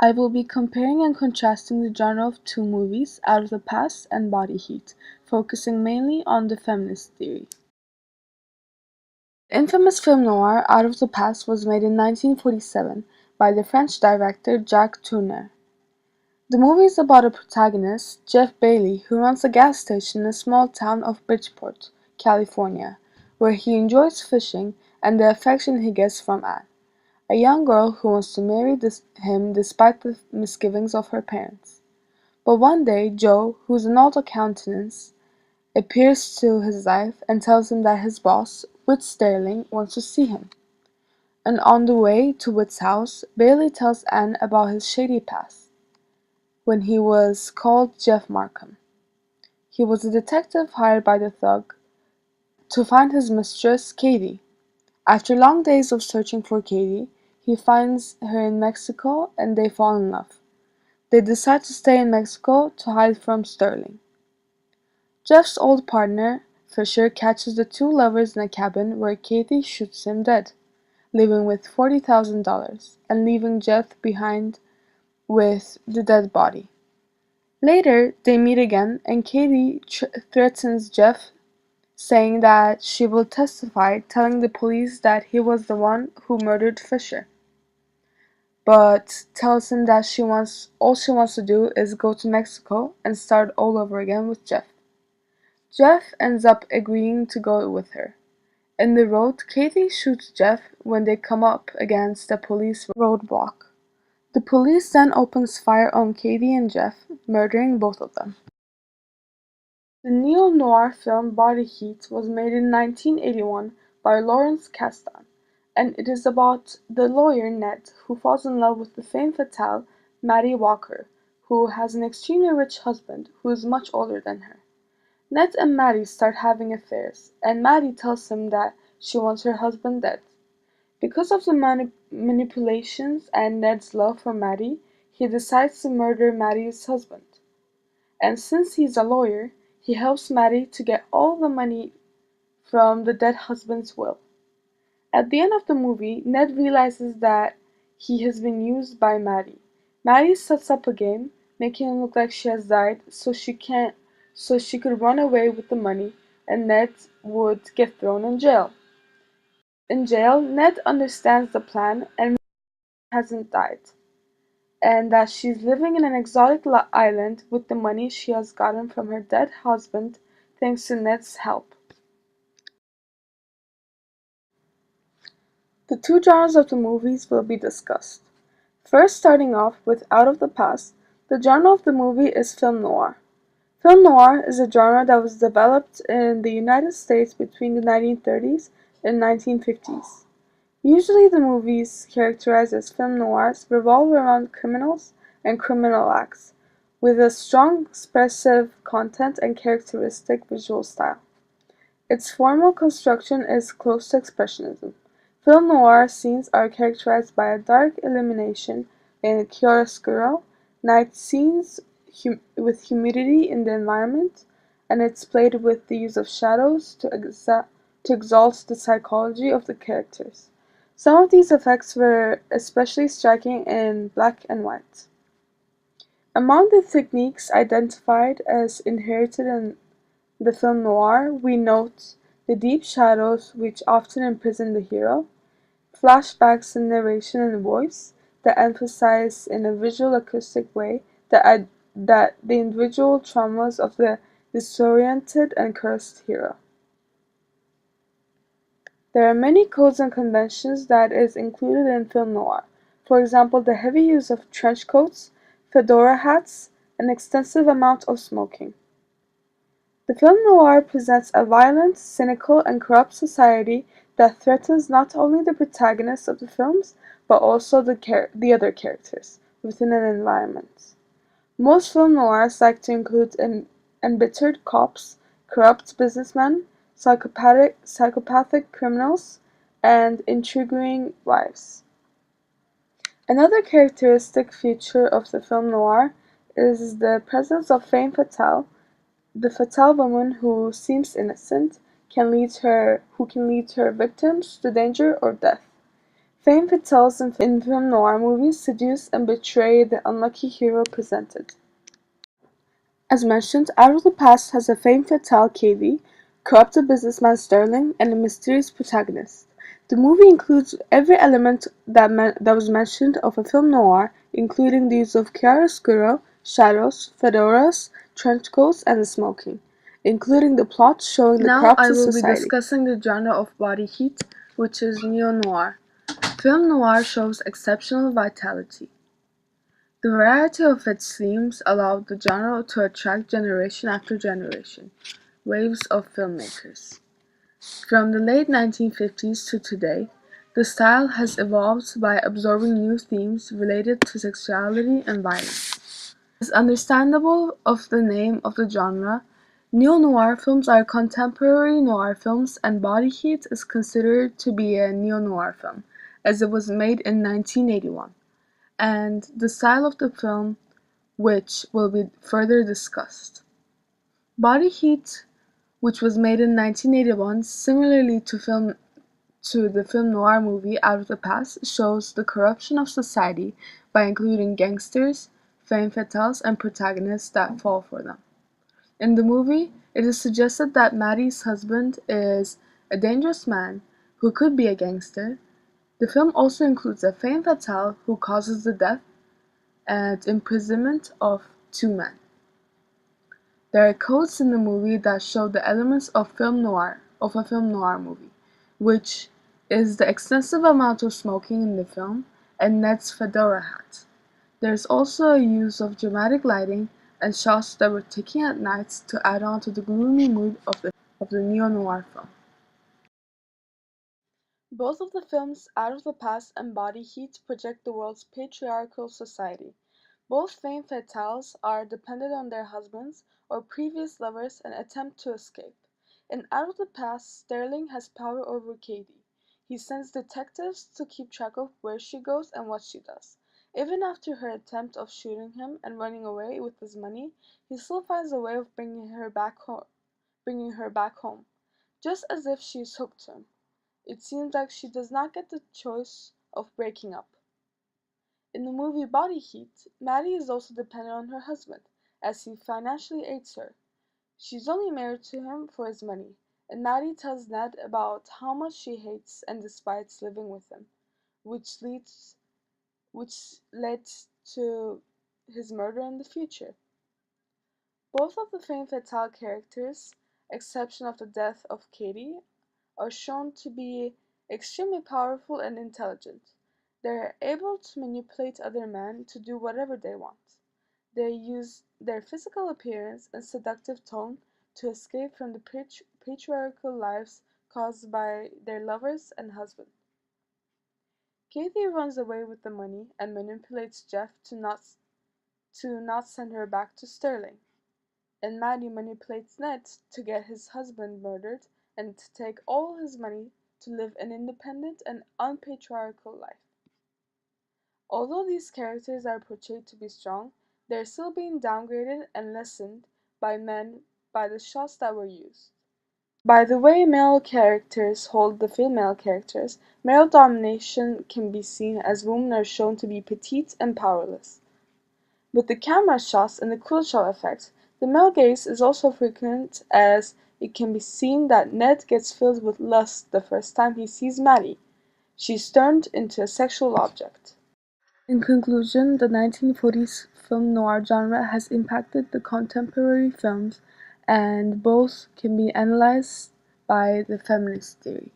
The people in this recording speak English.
I will be comparing and contrasting the genre of two movies, Out of the Past and Body Heat, focusing mainly on the feminist theory. The infamous film noir Out of the Past was made in 1947 by the French director Jacques Tourneur. The movie is about a protagonist, Jeff Bailey, who runs a gas station in the small town of Bridgeport, California, where he enjoys fishing and the affection he gets from Anne, a young girl who wants to marry him despite the misgivings of her parents. But one day, Joe, who's an old accountant, appears to his life and tells him that his boss, Whit Sterling, wants to see him. And on the way to Whit's house, Bailey tells Anne about his shady past, when he was called Jeff Markham. He was a detective hired by the thug to find his mistress, Katie. After long days of searching for Katie, he finds her in Mexico and they fall in love. They decide to stay in Mexico to hide from Sterling. Jeff's old partner, Fisher, catches the two lovers in a cabin where Katie shoots him dead, leaving with $40,000 and leaving Jeff behind with the dead body. Later, they meet again and Katie threatens Jeff, saying that she will testify, telling the police that he was the one who murdered Fisher, but tells him that all she wants to do is go to Mexico and start all over again with Jeff. Jeff ends up agreeing to go with her. In the road, Katie shoots Jeff when they come up against a police roadblock. The police then opens fire on Katie and Jeff, murdering both of them. The neo-noir film Body Heat was made in 1981 by Lawrence Kasdan, and it is about the lawyer Ned who falls in love with the femme fatale Maddie Walker, who has an extremely rich husband who is much older than her. Ned and Maddie start having affairs, and Maddie tells him that she wants her husband dead. Because of the manipulations and Ned's love for Maddie, he decides to murder Maddie's husband. And since he's a lawyer, he helps Maddie to get all the money from the dead husband's will. At the end of the movie, Ned realizes that he has been used by Maddie. Maddie sets up a game, making it look like she has died so she could run away with the money and Ned would get thrown in jail. In jail, Ned understands the plan and hasn't died, and that she's living in an exotic island with the money she has gotten from her dead husband thanks to Ned's help. The two genres of the movies will be discussed. First, starting off with Out of the Past, the genre of the movie is film noir. Film noir is a genre that was developed in the United States between the 1930s and 1950s. Usually the movies characterized as film noirs revolve around criminals and criminal acts, with a strong expressive content and characteristic visual style. Its formal construction is close to expressionism. Film noir scenes are characterized by a dark illumination in chiaroscuro, night scenes with humidity in the environment, and it's played with the use of shadows to exalt the psychology of the characters. Some of these effects were especially striking in black and white. Among the techniques identified as inherited in the film noir, we note the deep shadows which often imprison the hero, flashbacks in narration and voice that emphasize in a visual acoustic way that the individual traumas of the disoriented and cursed hero. There are many codes and conventions that is included in film noir. For example, the heavy use of trench coats, fedora hats, and extensive amount of smoking. The film noir presents a violent, cynical, and corrupt society that threatens not only the protagonists of the films, but also the other characters within an environment. Most film noirs like to include embittered cops, corrupt businessmen, psychopathic criminals, and intriguing wives. Another characteristic feature of the film noir is the presence of femme fatale, the fatale woman who seems innocent, who can lead her victims to danger or death. Femme fatales in film noir movies seduce and betray the unlucky hero presented. As mentioned, Out of the Past has a femme fatale Katie, corrupted businessman Sterling, and a mysterious protagonist. The movie includes every element that was mentioned of a film noir, including the use of chiaroscuro, shadows, fedoras, trench coats, and the smoking, including the plot showing the corrupted society. Now I will be discussing the genre of body heat, which is neo-noir. Film noir shows exceptional vitality. The variety of its themes allowed the genre to attract generation after generation, waves of filmmakers. From the late 1950s to today, the style has evolved by absorbing new themes related to sexuality and violence. As understandable of the name of the genre, neo-noir films are contemporary noir films, and Body Heat is considered to be a neo-noir film, as it was made in 1981, and the style of the film, which will be further discussed. Body Heat, which was made in 1981, similarly to the film noir movie Out of the Past, shows the corruption of society by including gangsters, femme fatales, and protagonists that fall for them. In the movie, it is suggested that Maddie's husband is a dangerous man who could be a gangster. The film also includes a femme fatale who causes the death and imprisonment of two men. There are codes in the movie that show the elements of a film noir movie, which is the extensive amount of smoking in the film and Ned's fedora hat. There is also a use of dramatic lighting and shots that were taken at night to add on to the gloomy mood of the neo-noir film. Both of the films, Out of the Past and Body Heat, project the world's patriarchal society. Both femme fatales are dependent on their husbands or previous lovers and attempt to escape. In Out of the Past, Sterling has power over Katie. He sends detectives to keep track of where she goes and what she does. Even after her attempt of shooting him and running away with his money, he still finds a way of bringing her back home, just as if she is hooked to him. It seems like she does not get the choice of breaking up. In the movie Body Heat, Maddie is also dependent on her husband, as he financially aids her. She's only married to him for his money, and Maddie tells Ned about how much she hates and despises living with him, which led to his murder in the future. Both of the femme fatale characters, exception of the death of Katie, are shown to be extremely powerful and intelligent. They are able to manipulate other men to do whatever they want. They use their physical appearance and seductive tone to escape from the patriarchal lives caused by their lovers and husbands. Kathy runs away with the money and manipulates Jeff to not send her back to Sterling, and Maddie manipulates Ned to get his husband murdered and to take all his money to live an independent and unpatriarchal life. Although these characters are portrayed to be strong, they are still being downgraded and lessened by men by the shots that were used. By the way male characters hold the female characters, male domination can be seen as women are shown to be petite and powerless. With the camera shots and the close-up effects, the male gaze is also frequent, as it can be seen that Ned gets filled with lust the first time he sees Maddie. She's turned into a sexual object. In conclusion, the 1940s film noir genre has impacted the contemporary films, and both can be analyzed by the feminist theory.